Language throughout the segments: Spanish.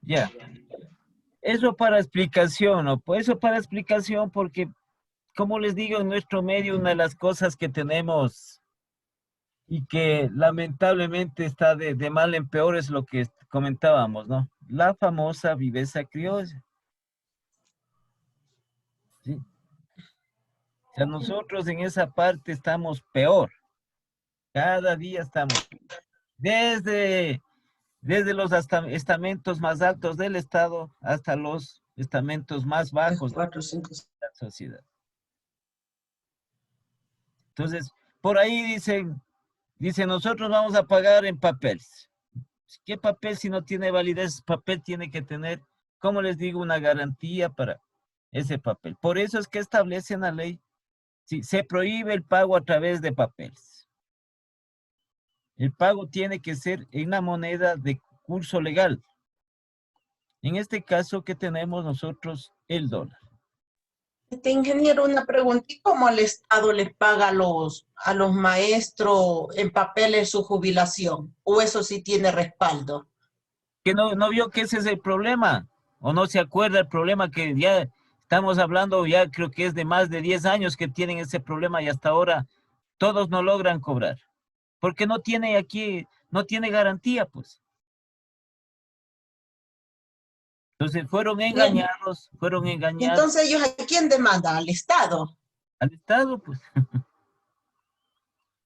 Ya. Eso para explicación, ¿no? Pues eso para explicación porque, como les digo, en nuestro medio una de las cosas que tenemos y que lamentablemente está de mal en peor es lo que comentábamos, ¿no? La famosa viveza criolla, ¿sí? O sea, nosotros en esa parte estamos peor, cada día estamos, desde, desde los estamentos más altos del Estado hasta los estamentos más Tres, bajos de cuatro, cinco. la sociedad. Entonces, por ahí dicen, nosotros vamos a pagar en papeles. ¿Qué papel si no tiene validez? Papel tiene que tener, como les digo, una garantía para ese papel. Por eso es que establece en la ley, si se prohíbe el pago a través de papeles. El pago tiene que ser en la moneda de curso legal. En este caso que tenemos nosotros el dólar. Ingeniero, una pregunta. ¿Y cómo el Estado les paga a los maestros en papeles su jubilación? ¿O eso sí tiene respaldo? Que no vio que ese es el problema, o no se acuerda el problema que ya estamos hablando, ya creo que es de más de 10 años que tienen ese problema y hasta ahora todos no logran cobrar, porque no tiene aquí, no tiene garantía, pues. Entonces fueron Y engañados entonces ellos, ¿a quién demandan? Al Estado. al Estado, pues.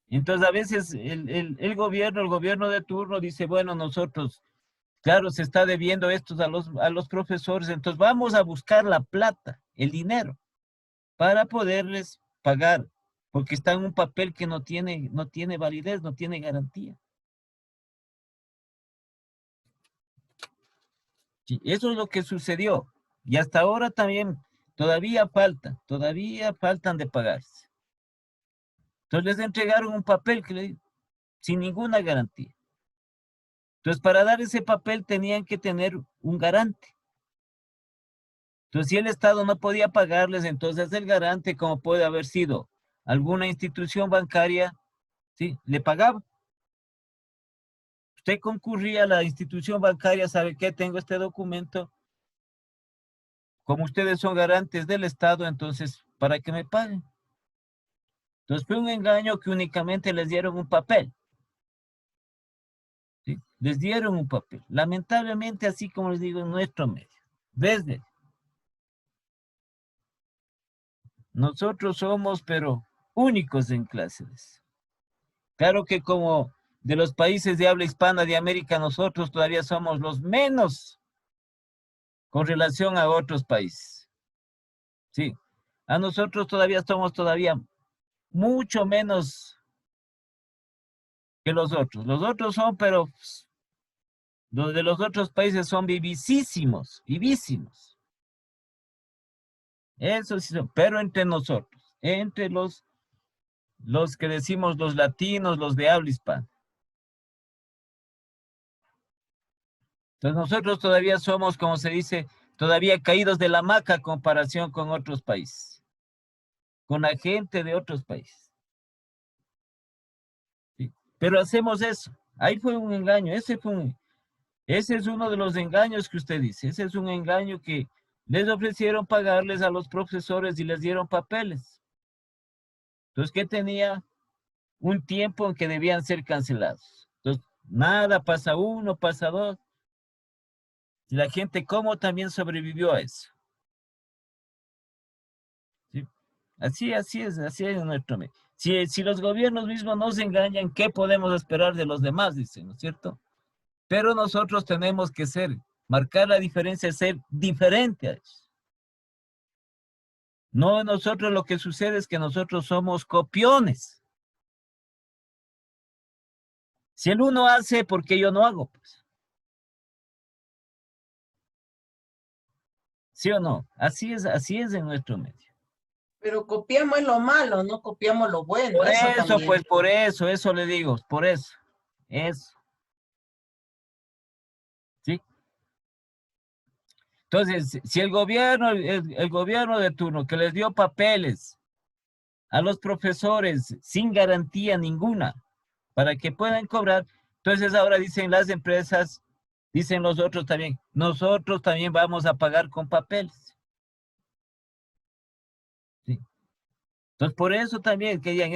Entonces a veces el gobierno de turno dice, bueno, nosotros, claro, se está debiendo estos a los profesores, entonces vamos a buscar la plata, el dinero para poderles pagar, porque está en un papel que no tiene validez, no tiene garantía. Sí, eso es lo que sucedió. Y hasta ahora también todavía faltan de pagarse. Entonces les entregaron un papel sin ninguna garantía. Entonces para dar ese papel tenían que tener un garante. Entonces si el Estado no podía pagarles, entonces el garante, como puede haber sido alguna institución bancaria, ¿sí? Le pagaba. Usted concurría a la institución bancaria, ¿sabe qué? Tengo este documento. Como ustedes son garantes del Estado, entonces, ¿para que me paguen? Entonces fue un engaño que únicamente les dieron un papel. ¿Sí? Les dieron un papel. Lamentablemente, así como les digo, en nuestro medio. Desde nosotros somos, pero únicos en clases. Claro que como de los países de habla hispana de América, nosotros todavía somos los menos con relación a otros países. Sí, a nosotros todavía somos mucho menos que los otros. Los otros son, pero los de los otros países son vivísimos, vivísimos. Eso sí son, pero entre nosotros, entre los que decimos los latinos, los de habla hispana. Entonces nosotros todavía somos, como se dice, todavía caídos de la hamaca en comparación con otros países, con la gente de otros países. ¿Sí? Pero hacemos eso. Ahí fue un engaño, ese es uno de los engaños que usted dice. Ese es un engaño que les ofrecieron pagarles a los profesores y les dieron papeles. Entonces, ¿qué tenía? Un tiempo en que debían ser cancelados. Entonces, nada, pasa uno, pasa dos. Y la gente, ¿cómo también sobrevivió a eso? ¿Sí? Así es en nuestro medio. Si los gobiernos mismos nos engañan, ¿qué podemos esperar de los demás? Dicen, ¿no es cierto? Pero nosotros tenemos que marcar la diferencia, ser diferente a eso. No, nosotros lo que sucede es que nosotros somos copiones. Si el uno hace, ¿por qué yo no hago? Pues, ¿sí o no? Así es en nuestro medio. Pero copiamos lo malo, no copiamos lo bueno, Por eso eso, también. pues eso le digo, por eso, ¿sí? Entonces, si el gobierno de turno que les dio papeles a los profesores sin garantía ninguna para que puedan cobrar, entonces ahora dicen las empresas, Dicen los otros también, nosotros también vamos a pagar con papeles. ¿Sí? Entonces, por eso también querían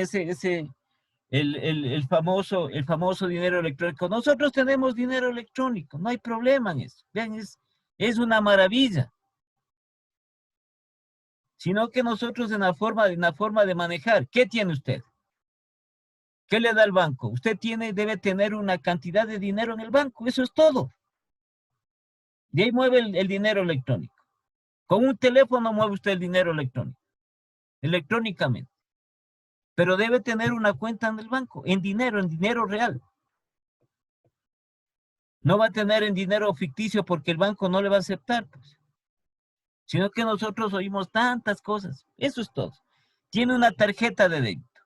el famoso dinero electrónico. Nosotros tenemos dinero electrónico, no hay problema en eso. Vean, es una maravilla. Sino que nosotros en la forma de manejar, ¿qué tiene usted? ¿Qué le da el banco? Usted debe tener una cantidad de dinero en el banco, eso es todo. De ahí mueve el dinero electrónico. Con un teléfono mueve usted el dinero electrónico, electrónicamente. Pero debe tener una cuenta en el banco, en dinero real. No va a tener en dinero ficticio porque el banco no le va a aceptar, pues. Sino que nosotros oímos tantas cosas. Eso es todo. Tiene una tarjeta de débito,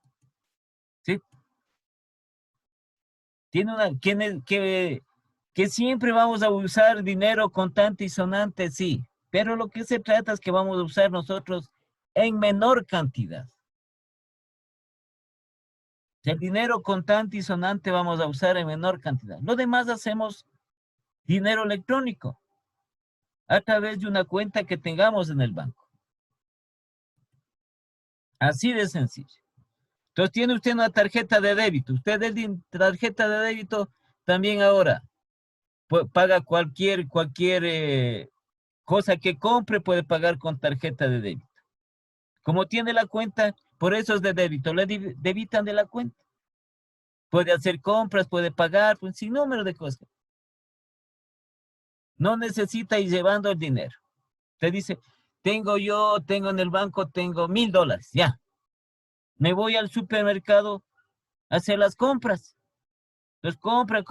¿sí? Tiene una, que siempre vamos a usar dinero contante y sonante, sí. Pero lo que se trata es que vamos a usar nosotros en menor cantidad. El dinero contante y sonante vamos a usar en menor cantidad. Lo demás hacemos dinero electrónico a través de una cuenta que tengamos en el banco. Así de sencillo. Entonces tiene usted una tarjeta de débito. Usted de tarjeta de débito también ahora paga cualquier cosa que compre, puede pagar con tarjeta de débito. Como tiene la cuenta, por eso es de débito, le debitan de la cuenta. Puede hacer compras, puede pagar, pues sin número de cosas. No necesita ir llevando el dinero. Te dice, tengo en el banco, tengo $1000, ya. Me voy al supermercado a hacer las compras. Entonces compra.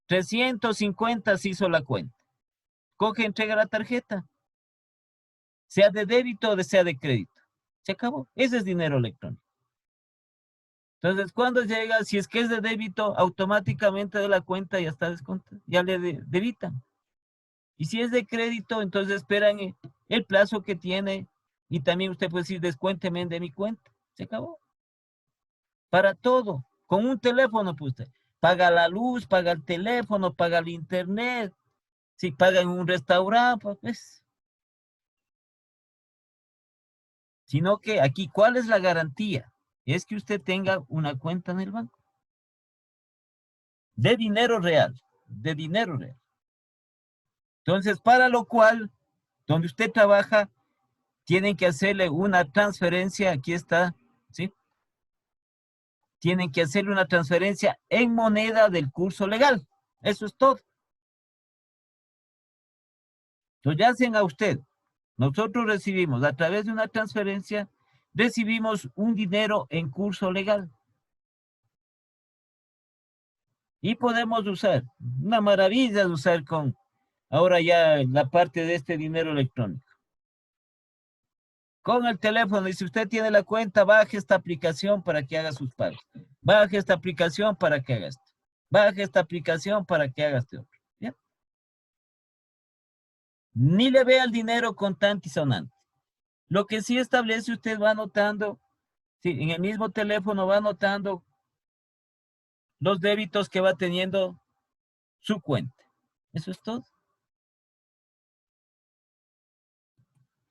350 se hizo la cuenta. Coge, entrega la tarjeta. Sea de débito o sea de crédito. Se acabó. Ese es dinero electrónico. Entonces, cuando llega, si es que es de débito, automáticamente de la cuenta ya está descontado, ya le debitan. Y si es de crédito, entonces esperan el plazo que tiene y también usted puede decir, descuénteme de mi cuenta. Se acabó. Para todo. Con un teléfono, pues usted paga la luz, paga el teléfono, paga el internet. Si paga en un restaurante, pues. Sino que aquí, ¿cuál es la garantía? Es que usted tenga una cuenta en el banco. De dinero real. De dinero real. Entonces, para lo cual, donde usted trabaja, tienen que hacerle una transferencia, aquí está, ¿sí? Tienen que hacerle una transferencia en moneda del curso legal. Eso es todo. Entonces, ya hacen a usted. Nosotros recibimos, a través de una transferencia, recibimos un dinero en curso legal. Y podemos usar, una maravilla de usar ahora ya la parte de este dinero electrónico. Con el teléfono, y si usted tiene la cuenta, baje esta aplicación para que haga sus pagos. Baje esta aplicación para que haga esto. Baje esta aplicación para que haga este otro. ¿Ya? Ni le vea el dinero contante y sonante. Lo que sí establece, usted va anotando, sí, en el mismo teléfono va anotando los débitos que va teniendo su cuenta. Eso es todo.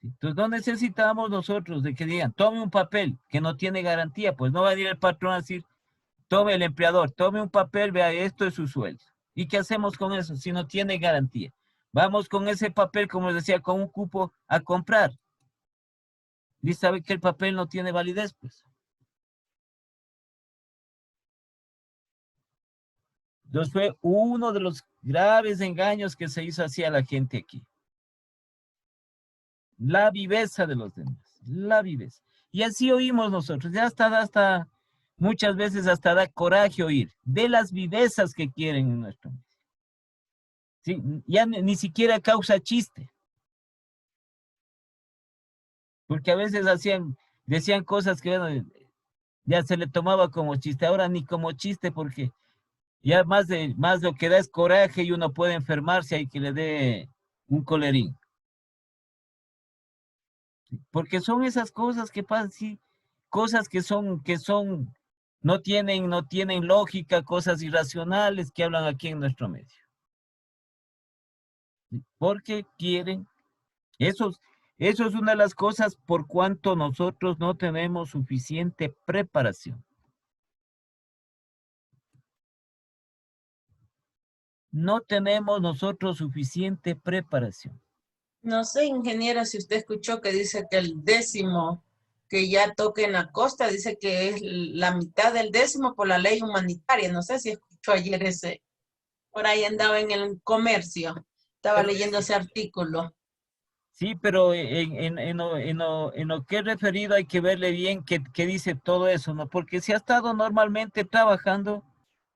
Entonces, no necesitamos nosotros de que digan, tome un papel que no tiene garantía, pues no va a ir el patrón a decir, tome el empleador, tome un papel, vea, esto es su sueldo. ¿Y qué hacemos con eso si no tiene garantía? Vamos con ese papel, como les decía, con un cupo a comprar. Y sabe que el papel no tiene validez, pues. Entonces fue uno de los graves engaños que se hizo hacia la gente aquí. La viveza de los demás, la viveza. Y así oímos nosotros, ya hasta muchas veces hasta da coraje oír de las vivezas que quieren en nuestro medio. Sí, ya ni siquiera causa chiste. Porque a veces decían cosas que bueno, ya se le tomaba como chiste, ahora ni como chiste porque ya más lo que da es coraje y uno puede enfermarse y que le dé un colerín. Porque son esas cosas que pasan, sí, cosas no tienen lógica, cosas irracionales que hablan aquí en nuestro medio. ¿sí? Porque quieren, eso es una de las cosas por cuanto nosotros no tenemos suficiente preparación. No tenemos nosotros suficiente preparación. No sé, ingeniera, si usted escuchó que dice que el décimo que ya toque en la costa, dice que es la mitad del décimo por la ley humanitaria. No sé si escuchó ayer ese, por ahí andaba en el comercio, estaba Pero leyendo ese artículo. sí, pero en lo que he referido hay que verle bien qué dice todo eso, ¿no? Porque si ha estado normalmente trabajando,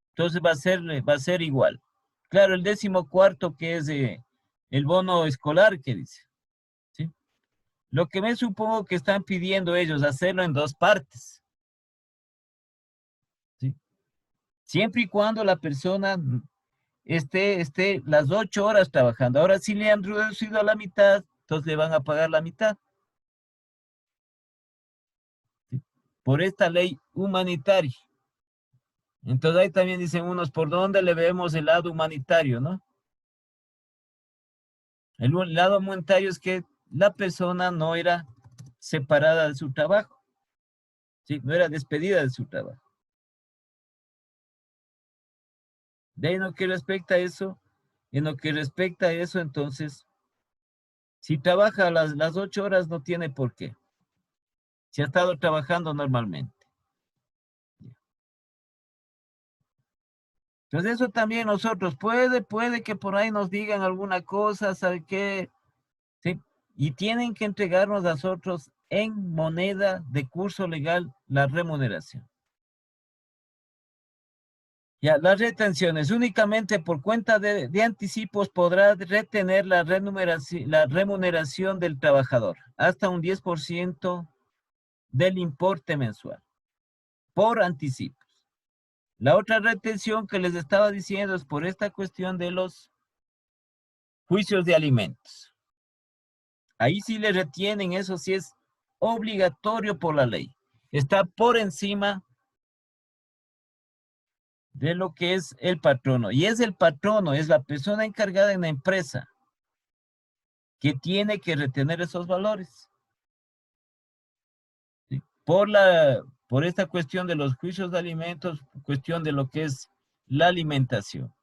entonces va a ser igual. Claro, el 14º que es el bono escolar que dice, ¿sí? Lo que me supongo que están pidiendo ellos, hacerlo en dos partes, ¿sí? Siempre y cuando la persona esté las 8 horas trabajando. Ahora sí le han reducido a la mitad, entonces le van a pagar la mitad, ¿sí? Por esta ley humanitaria. Entonces ahí también dicen unos, ¿por dónde le vemos el lado humanitario, no? El lado humanitario es que la persona no era separada de su trabajo, ¿sí? No era despedida de su trabajo. De ahí en lo que respecta a eso, entonces, si trabaja las 8 horas, no tiene por qué. Si ha estado trabajando normalmente. Entonces eso también nosotros, puede que por ahí nos digan alguna cosa, ¿sabe qué? Sí, y tienen que entregarnos a nosotros en moneda de curso legal la remuneración. Ya, las retenciones, únicamente por cuenta de anticipos podrá retener la remuneración del trabajador, hasta un 10% del importe mensual, por anticipos. La otra retención que les estaba diciendo es por esta cuestión de los juicios de alimentos. Ahí sí le retienen, eso sí es obligatorio por la ley. Está por encima de lo que es el patrono. Y es el patrono, es la persona encargada en la empresa que tiene que retener esos valores. ¿Sí? Por esta cuestión de los juicios de alimentos, cuestión de lo que es la alimentación.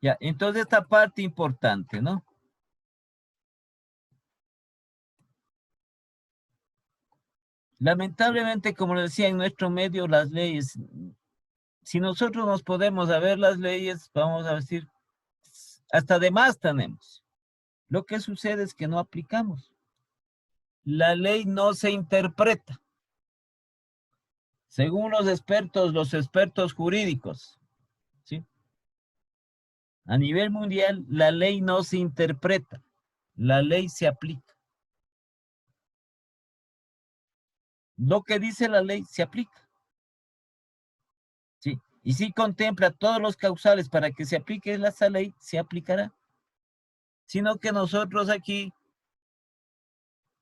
Ya, entonces esta parte importante, ¿no? Lamentablemente, como les decía, en nuestro medio las leyes, si nosotros nos podemos a ver las leyes, vamos a decir, hasta de más tenemos. Lo que sucede es que no aplicamos. La ley no se interpreta. Según los expertos jurídicos, ¿sí? A nivel mundial, la ley no se interpreta, la ley se aplica. Lo que dice la ley se aplica, ¿sí? Y si contempla todos los causales para que se aplique esa ley, se aplicará. Sino que nosotros aquí,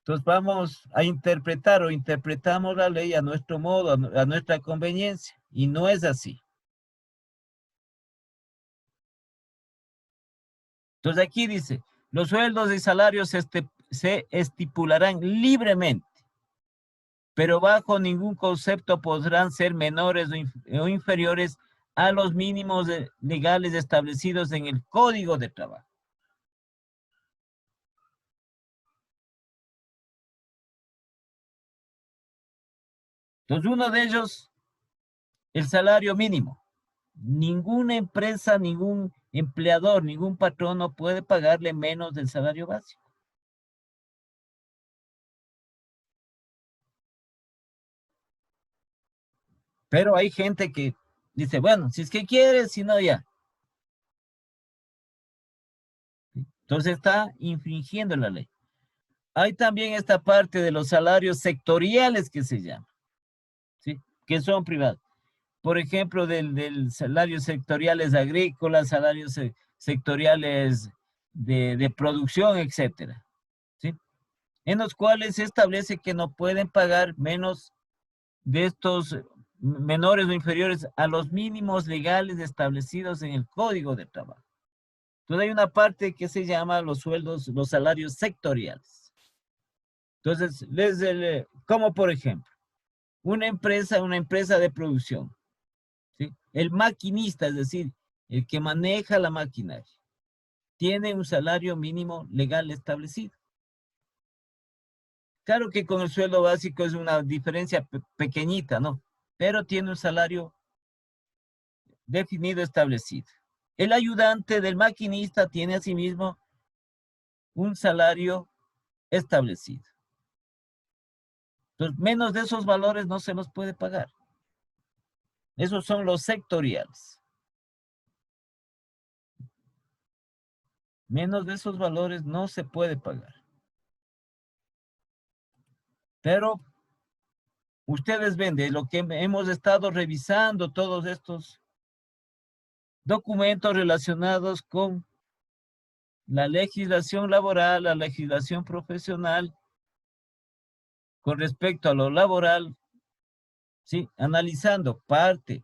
entonces vamos a interpretar o interpretamos la ley a nuestro modo, a nuestra conveniencia, y no es así. Entonces aquí dice, los sueldos y salarios se estipularán libremente, pero bajo ningún concepto podrán ser menores o inferiores a los mínimos legales establecidos en el Código de Trabajo. Entonces uno de ellos, el salario mínimo. Ninguna empresa, ningún empleador, ningún patrono puede pagarle menos del salario básico. Pero hay gente que dice, bueno, si es que quieres, si no, ya. Entonces está infringiendo la ley. Hay también esta parte de los salarios sectoriales que se llama, ¿sí? Que son privados. Por ejemplo, del salarios sectoriales agrícolas, salarios sectoriales de producción, etcétera, ¿sí? En los cuales se establece que no pueden pagar menos de estos menores o inferiores a los mínimos legales establecidos en el Código de Trabajo. Entonces hay una parte que se llama los sueldos, los salarios sectoriales. Entonces, como por ejemplo, una empresa de producción, ¿sí? El maquinista, es decir, el que maneja la maquinaria, tiene un salario mínimo legal establecido. Claro que con el sueldo básico es una diferencia pequeñita, ¿no? Pero tiene un salario definido, establecido. El ayudante del maquinista tiene asimismo un salario establecido. Entonces, menos de esos valores no se los puede pagar. Esos son los sectoriales. Menos de esos valores no se puede pagar. Pero ustedes ven de lo que hemos estado revisando todos estos documentos relacionados con la legislación laboral, la legislación profesional, con respecto a lo laboral, ¿sí? Analizando parte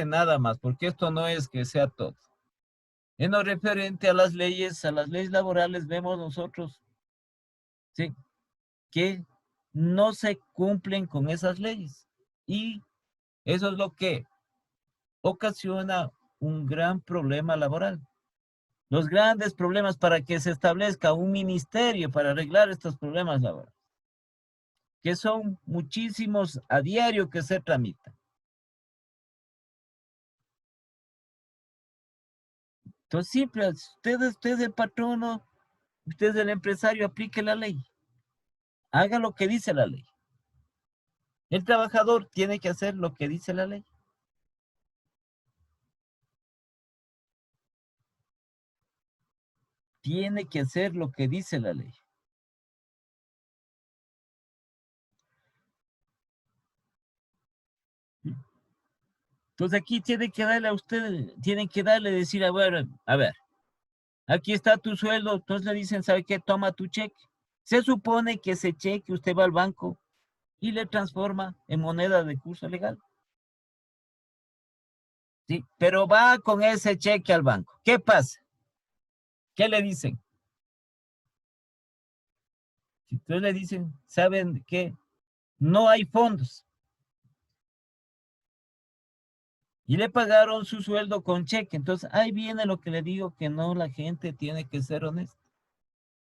nada más, porque esto no es que sea todo. En lo referente a las leyes laborales, vemos nosotros, ¿sí? Que no se cumplen con esas leyes. Y eso es lo que ocasiona un gran problema laboral. Los grandes problemas para que se establezca un ministerio para arreglar estos problemas laborales, que son muchísimos a diario que se tramitan. Entonces, simple, usted es el patrono, usted es el empresario, aplique la ley. Haga lo que dice la ley. El trabajador tiene que hacer lo que dice la ley. Tiene que hacer lo que dice la ley. Entonces aquí tiene que darle a usted, tienen que darle, decir, a ver, aquí está tu sueldo. Entonces le dicen, ¿sabe qué? Toma tu cheque. Se supone que ese cheque usted va al banco y le transforma en moneda de curso legal. Sí, pero va con ese cheque al banco. ¿Qué pasa? ¿Qué le dicen? Entonces le dicen, ¿saben qué? No hay fondos. Y le pagaron su sueldo con cheque. Entonces ahí viene lo que le digo, que no, la gente tiene que ser honesta.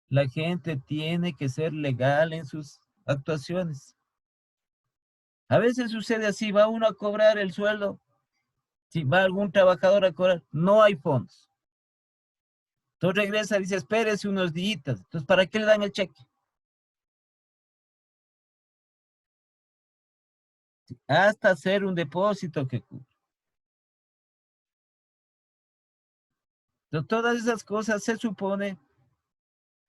La gente tiene que ser legal en sus actuaciones. A veces sucede así, va uno a cobrar el sueldo, si va algún trabajador a cobrar, no hay fondos. Entonces regresa y dice, espérese unos días. Entonces, ¿para qué le dan el cheque? Hasta hacer un depósito que cubre. Entonces, todas esas cosas se supone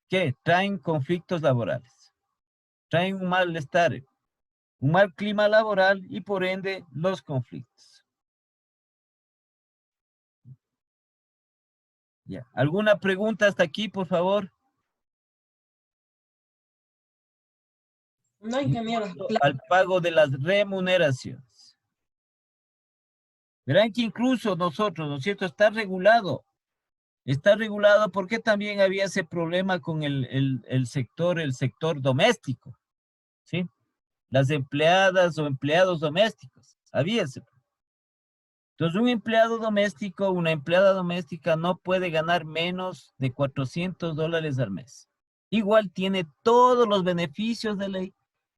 que traen conflictos laborales, traen un malestar, un mal clima laboral y por ende los conflictos. Ya. ¿Alguna pregunta hasta aquí, por favor? No, ingeniero. Al pago de las remuneraciones. Verán que incluso nosotros, ¿no es cierto? Está regulado porque también había ese problema con el sector doméstico, ¿sí? Las empleadas o empleados domésticos, había ese problema. Entonces, un empleado doméstico, una empleada doméstica no puede ganar menos de $400 al mes. Igual tiene todos los beneficios de ley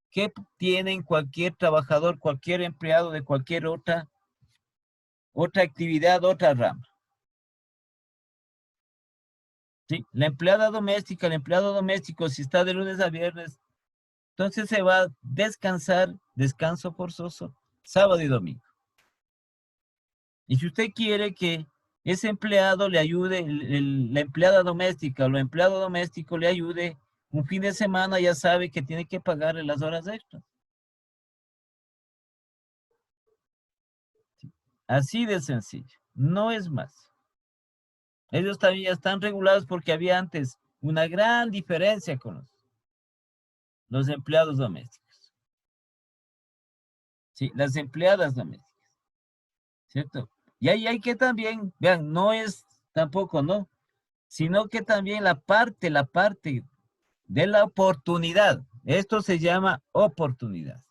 que tienen cualquier trabajador, cualquier empleado de cualquier otra actividad, otra rama. ¿Sí? La empleada doméstica, el empleado doméstico, si está de lunes a viernes, entonces se va a descansar, descanso forzoso, sábado y domingo. Y si usted quiere que ese empleado le ayude, la empleada doméstica o el empleado doméstico le ayude un fin de semana, ya sabe que tiene que pagarle las horas extras. Así de sencillo, no es más. Ellos también están regulados porque había antes una gran diferencia con los empleados domésticos. ¿sí? Las empleadas domésticas, ¿cierto? Y ahí hay que también, vean, no es tampoco, ¿no? Sino que también la parte de la oportunidad. Esto se llama oportunidad.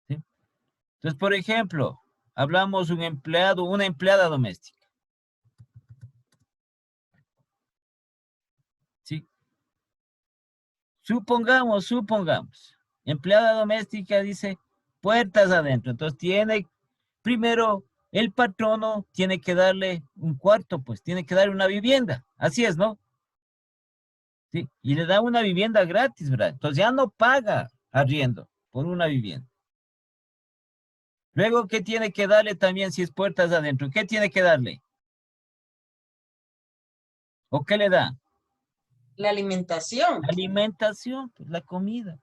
¿Sí? Entonces, por ejemplo, hablamos un empleado, una empleada doméstica. ¿Sí? Supongamos, empleada doméstica dice puertas adentro. Entonces primero, el patrono tiene que darle un cuarto, pues tiene que darle una vivienda. Así es, ¿no? ¿Sí? Y le da una vivienda gratis, ¿verdad? Entonces ya no paga arriendo por una vivienda. Luego, ¿qué tiene que darle también si es puertas adentro? ¿Qué tiene que darle? ¿O qué le da? La alimentación. La alimentación, pues, la comida.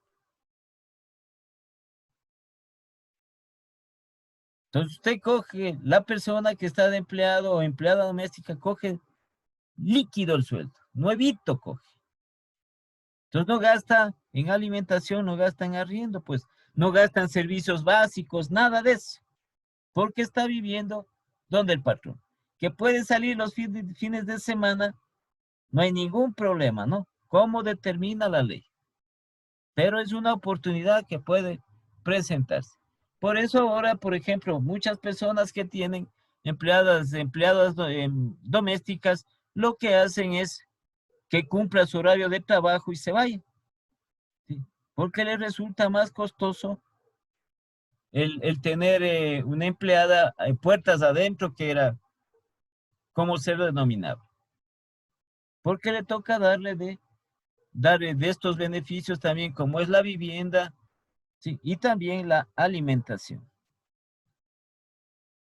Entonces usted coge, la persona que está de empleado o empleada doméstica, coge líquido el sueldo, nuevito coge. Entonces no gasta en alimentación, no gasta en arriendo, pues no gasta en servicios básicos, nada de eso, porque está viviendo donde el patrón. Que puede salir los fines de semana, no hay ningún problema, ¿no? ¿Cómo determina la ley? Pero es una oportunidad que puede presentarse. Por eso ahora, por ejemplo, muchas personas que tienen empleadas domésticas, lo que hacen es que cumpla su horario de trabajo y se vaya, ¿sí? Porque les resulta más costoso el tener una empleada puertas adentro, que era como se lo denominaba. Porque le toca darle de estos beneficios también, como es la vivienda, ¿sí? Y también la alimentación.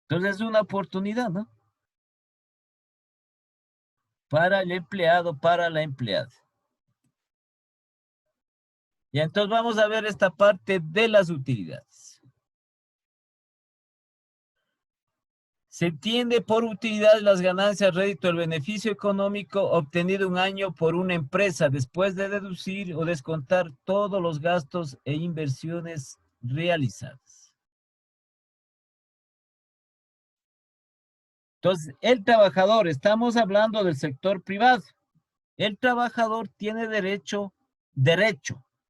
Entonces es una oportunidad, ¿no? Para el empleado, para la empleada. Y entonces vamos a ver esta parte de las utilidades. Se entiende por utilidad las ganancias, rédito, el beneficio económico obtenido un año por una empresa después de deducir o descontar todos los gastos e inversiones realizadas. Entonces, el trabajador, estamos hablando del sector privado. El trabajador tiene derecho,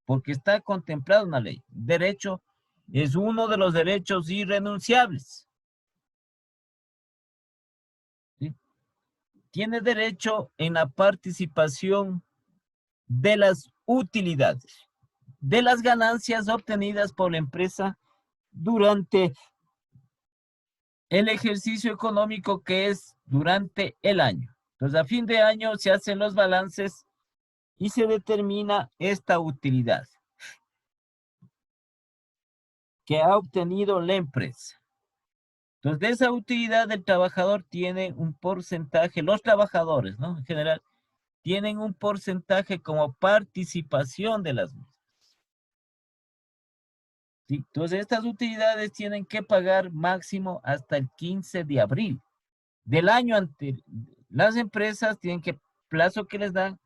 porque está contemplado en la ley. Derecho es uno de los derechos irrenunciables, ¿sí? Tiene derecho en la participación de las utilidades, de las ganancias obtenidas por la empresa durante el ejercicio económico, que es durante el año. Entonces, a fin de año se hacen los balances y se determina esta utilidad que ha obtenido la empresa. Entonces, de esa utilidad el trabajador tiene un porcentaje, los trabajadores, ¿no? En general, tienen un porcentaje como participación de las mismas. ¿Sí? Entonces, estas utilidades tienen que pagar máximo hasta el 15 de abril del año anterior. Las empresas tienen que, plazo que les dan,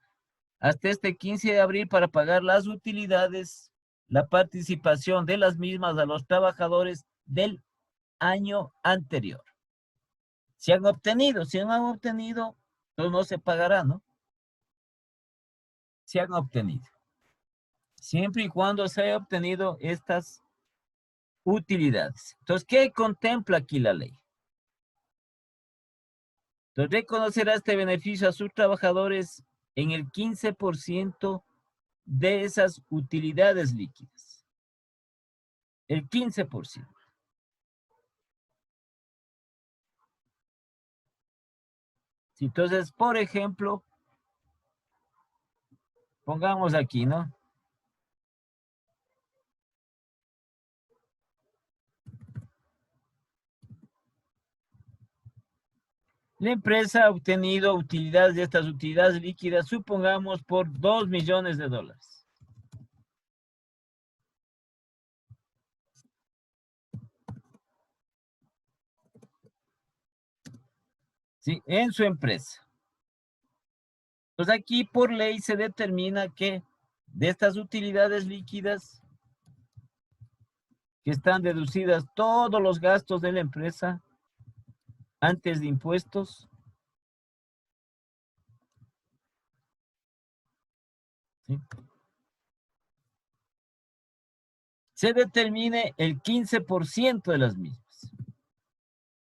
hasta este 15 de abril para pagar las utilidades, la participación de las mismas a los trabajadores del año anterior. Si han obtenido, entonces no se pagará, ¿no? Si han obtenido. Siempre y cuando se haya obtenido estas utilidades. Entonces, ¿qué contempla aquí la ley? Entonces, reconocerá este beneficio a sus trabajadores en el 15% de esas utilidades líquidas. El 15%. Sí, entonces, por ejemplo, pongamos aquí, ¿no? La empresa ha obtenido utilidades, de estas utilidades líquidas, supongamos por $2 millones. ¿Sí? En su empresa. Pues aquí por ley se determina que de estas utilidades líquidas, que están deducidas todos los gastos de la empresa antes de impuestos. ¿Sí? Se determine el 15% de las mismas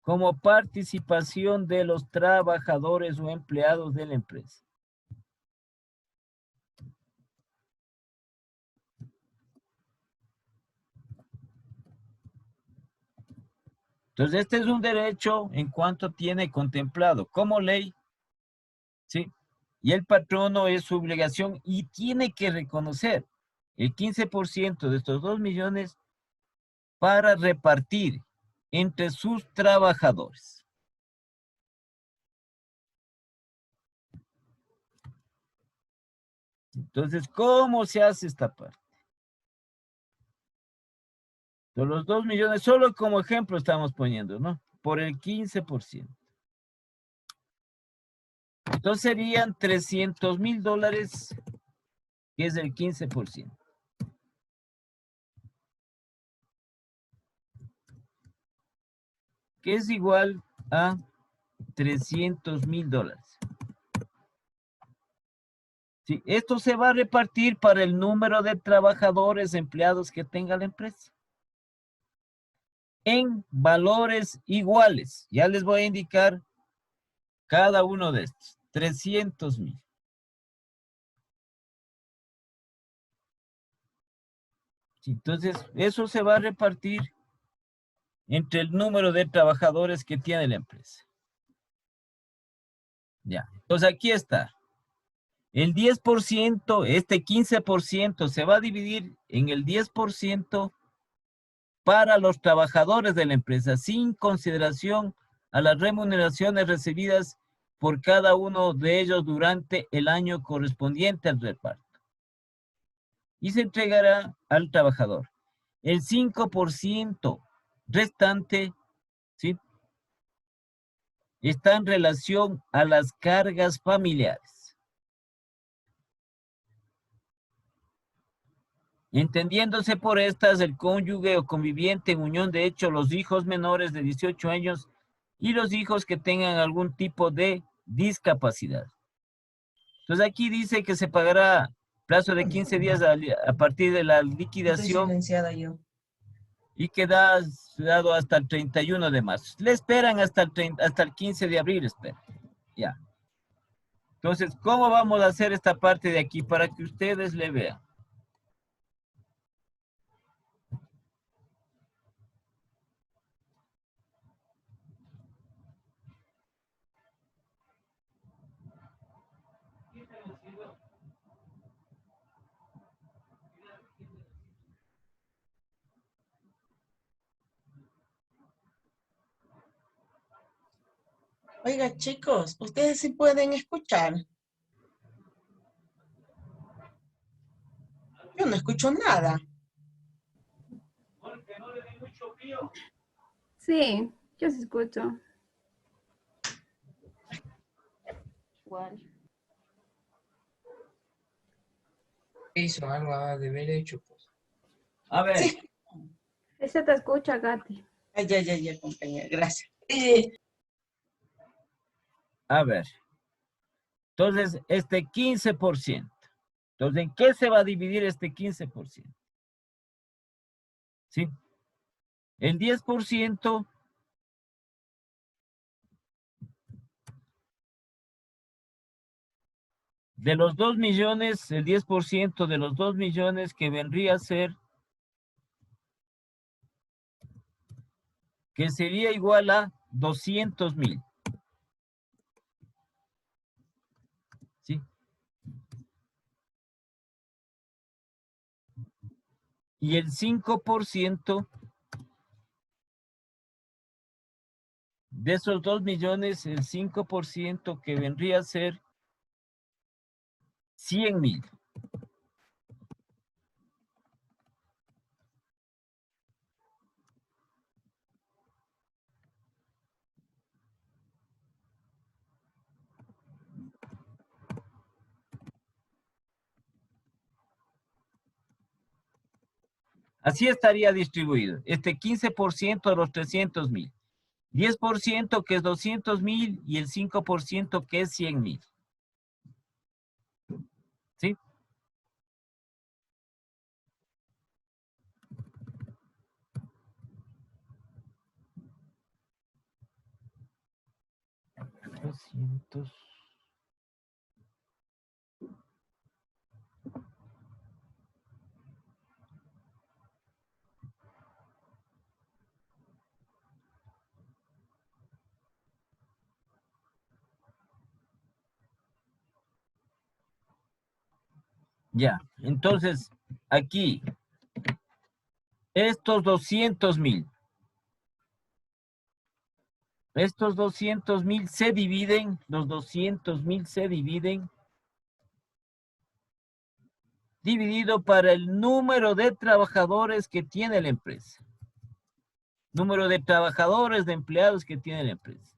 como participación de los trabajadores o empleados de la empresa. Entonces, este es un derecho en cuanto tiene contemplado como ley, ¿sí? Y el patrono es su obligación y tiene que reconocer el 15% de estos 2 millones para repartir entre sus trabajadores. Entonces, ¿cómo se hace esta parte? De los 2 millones, solo como ejemplo estamos poniendo, ¿no? Por el 15%. Entonces serían $300,000, que es el 15%. Que es igual a $300,000. Sí, esto se va a repartir para el número de trabajadores, empleados que tenga la empresa. En valores iguales. Ya les voy a indicar cada uno de estos. 300,000. Sí, entonces, eso se va a repartir entre el número de trabajadores que tiene la empresa. Ya, entonces aquí está. El 10%, este 15% se va a dividir en el 10% para los trabajadores de la empresa, sin consideración a las remuneraciones recibidas por cada uno de ellos durante el año correspondiente al reparto. Y se entregará al trabajador. El 5% restante, ¿sí?, está en relación a las cargas familiares. Entendiéndose por estas el cónyuge o conviviente en unión de hecho, los hijos menores de 18 años y los hijos que tengan algún tipo de discapacidad. Entonces aquí dice que se pagará plazo de 15 días a partir de la liquidación. Estoy silenciada yo. Y queda dado hasta el 31 de marzo. Le esperan hasta el 15 de abril, espera. Ya. Entonces, ¿cómo vamos a hacer esta parte de aquí para que ustedes le vean? Oiga, chicos, ustedes sí pueden escuchar. Yo no escucho nada. Sí, yo sí escucho. Igual. Hizo algo de haber hecho, pues. A ver. Sí. Ese te escucha, Gati. Ay, ya, compañera, gracias. A ver. Entonces, este 15%. Entonces, ¿en qué se va a dividir este 15%? ¿Sí? El 10% de los 2 millones, el 10% de los 2 millones que vendría a ser, que sería igual a 200,000. ¿Sí? Y el 5% de esos 2 millones, el 5% que vendría a ser 100,000. Así estaría distribuido. Este 15% de los 300,000. 10% que es 200,000 y el 5% que es 100,000. ¿Sí? $200. Ya, entonces, aquí, estos 200,000. Estos 200,000 se dividen, los 200,000 se dividen, dividido para el número de trabajadores que tiene la empresa. Número de trabajadores, de empleados que tiene la empresa.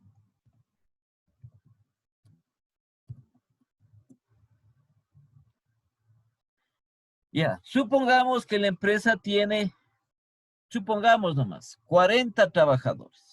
Ya, supongamos que la empresa tiene, supongamos nomás, 40 trabajadores.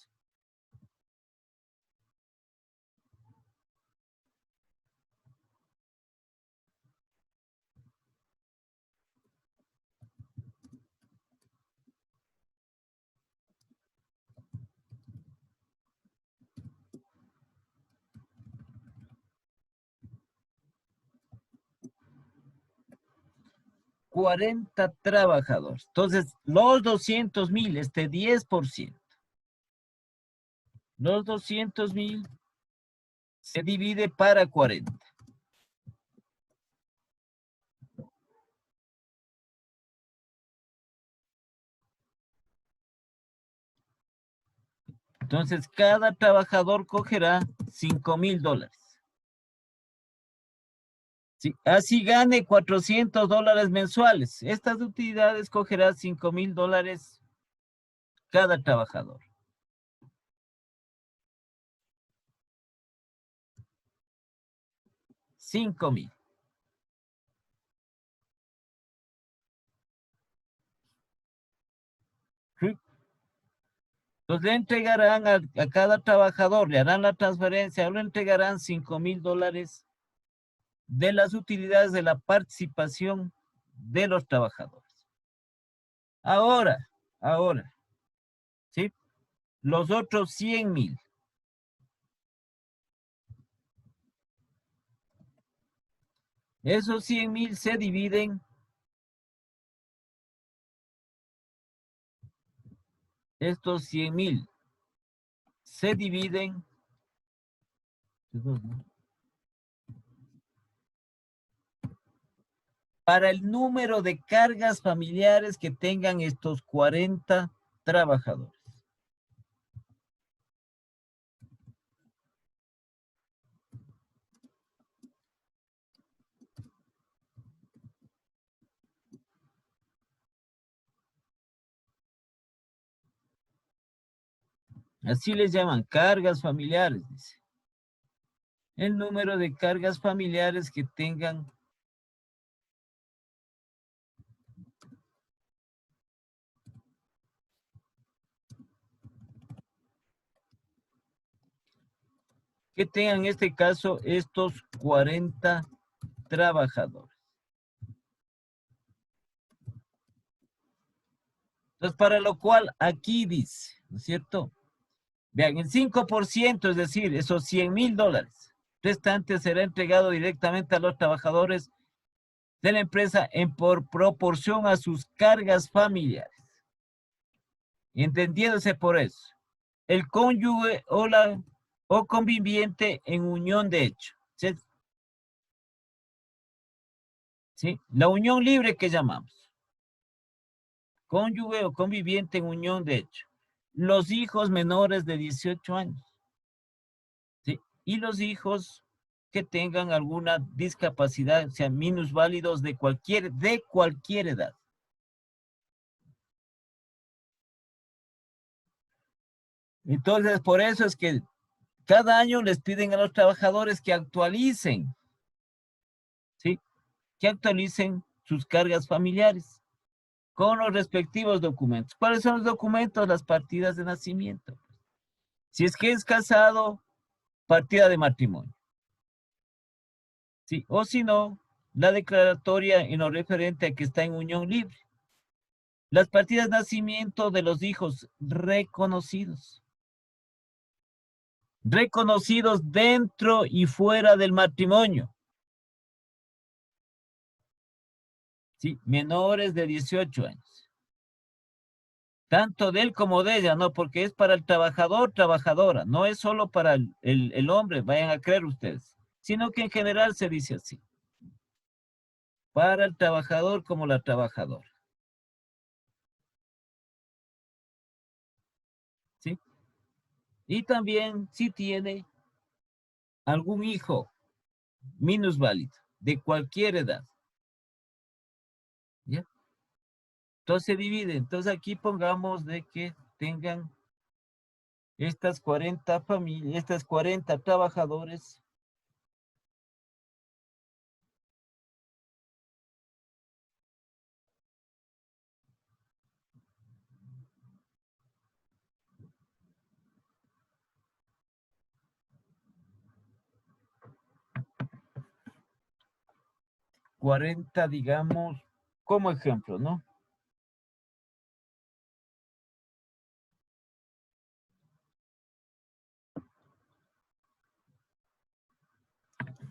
$40 trabajadores. Entonces, los 200,000, este 10%. Los 200,000 se divide para 40. Entonces, cada trabajador cogerá $5,000. Sí, así gane $400 mensuales. Estas utilidades cogerá $5,000 cada trabajador. $5,000. ¿Sí? Entonces le entregarán a cada trabajador, le harán la transferencia, le entregarán $5,000 de las utilidades de la participación de los trabajadores. Ahora, ¿sí? Los otros 100,000. Esos 100,000 se dividen. Estos 100,000 se dividen. Para el número de cargas familiares que tengan estos 40 trabajadores. Así les llaman cargas familiares, dice. El número de cargas familiares que tengan en este caso estos 40 trabajadores. Entonces, para lo cual aquí dice, ¿no es cierto? Vean, el 5%, es decir, esos $100,000 restantes será entregado directamente a los trabajadores de la empresa por proporción a sus cargas familiares. Entendiéndose por eso, el cónyuge o conviviente en unión de hecho. ¿Sí? ¿Sí? La unión libre que llamamos. Cónyuge o conviviente en unión de hecho. Los hijos menores de 18 años. ¿Sí? Y los hijos que tengan alguna discapacidad, o sea, minusválidos de cualquier edad. Entonces, por eso es que cada año les piden a los trabajadores que actualicen, ¿sí? Que actualicen sus cargas familiares con los respectivos documentos. ¿Cuáles son los documentos? Las partidas de nacimiento. Si es que es casado, partida de matrimonio. Sí, o si no, la declaratoria en lo referente a que está en unión libre. Las partidas de nacimiento de los hijos reconocidos. Reconocidos dentro y fuera del matrimonio. Sí, menores de 18 años. Tanto de él como de ella, no, porque es para el trabajador, trabajadora, no es solo para el hombre, vayan a creer ustedes, sino que en general se dice así. Para el trabajador como la trabajadora. ¿Sí? Y también si tiene algún hijo minusválido, de cualquier edad. ¿Ya? Entonces se divide. Entonces aquí pongamos de que tengan estas 40 familias, estas 40 trabajadores. $40, digamos, como ejemplo, ¿no?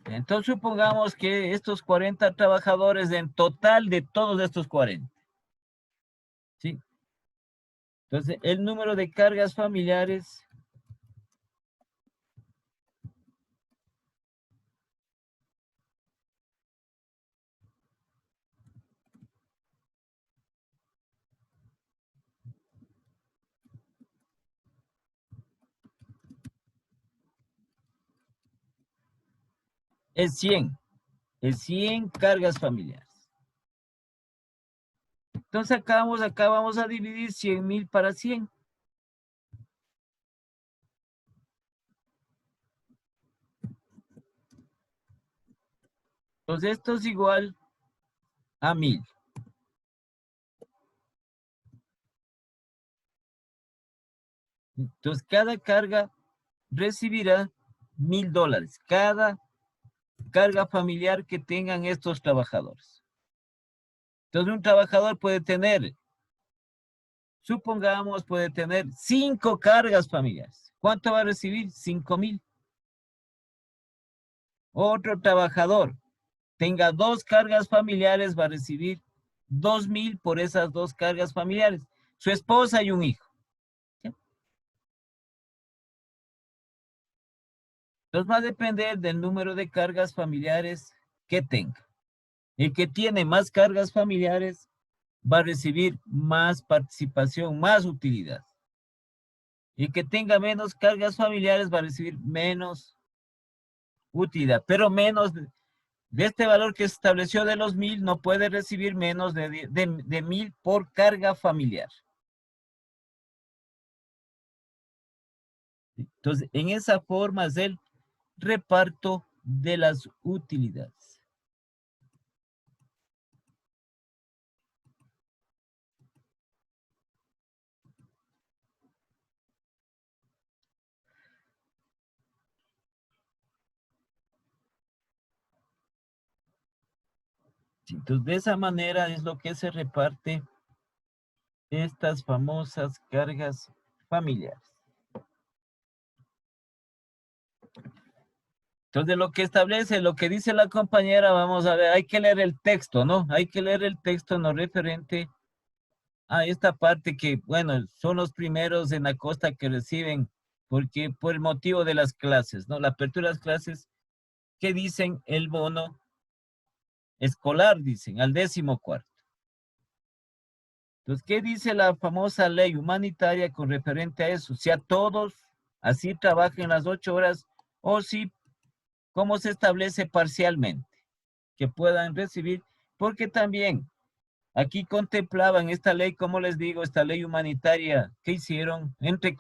Entonces supongamos que estos 40 trabajadores en total de todos estos 40. ¿Sí? Entonces el número de cargas familiares es 100. Es 100 cargas familiares. Entonces acá vamos a dividir 100,000 para 100. Entonces esto es igual a 1000. Entonces cada carga recibirá $1000. Cada carga familiar que tengan estos trabajadores. Entonces un trabajador puede tener, supongamos, puede tener 5 cargas familiares. ¿Cuánto va a recibir? 5,000. Otro trabajador tenga 2 cargas familiares, va a recibir 2,000 por esas 2 cargas familiares. Su esposa y un hijo. ¿Sí? Entonces va a depender del número de cargas familiares que tenga. El que tiene más cargas familiares va a recibir más participación, más utilidad. Y el que tenga menos cargas familiares va a recibir menos utilidad, pero menos de este valor que se estableció de los 1000, no puede recibir menos de 1000 por carga familiar. Entonces, en esa forma es el reparto de las utilidades. Entonces, de esa manera es lo que se reparte estas famosas cargas familiares. Entonces, lo que establece, lo que dice la compañera, vamos a ver, hay que leer el texto, ¿no? Hay que leer el texto no referente a esta parte que, bueno, son los primeros en la costa que reciben, porque por el motivo de las clases, ¿no? La apertura de las clases, ¿qué dicen? El bono escolar, dicen, al 14º. Entonces, ¿qué dice la famosa ley humanitaria con referente a eso? Si a todos así trabajen las 8 horas o si, ¿cómo se establece parcialmente? Que puedan recibir, porque también aquí contemplaban esta ley, como les digo, esta ley humanitaria que hicieron entre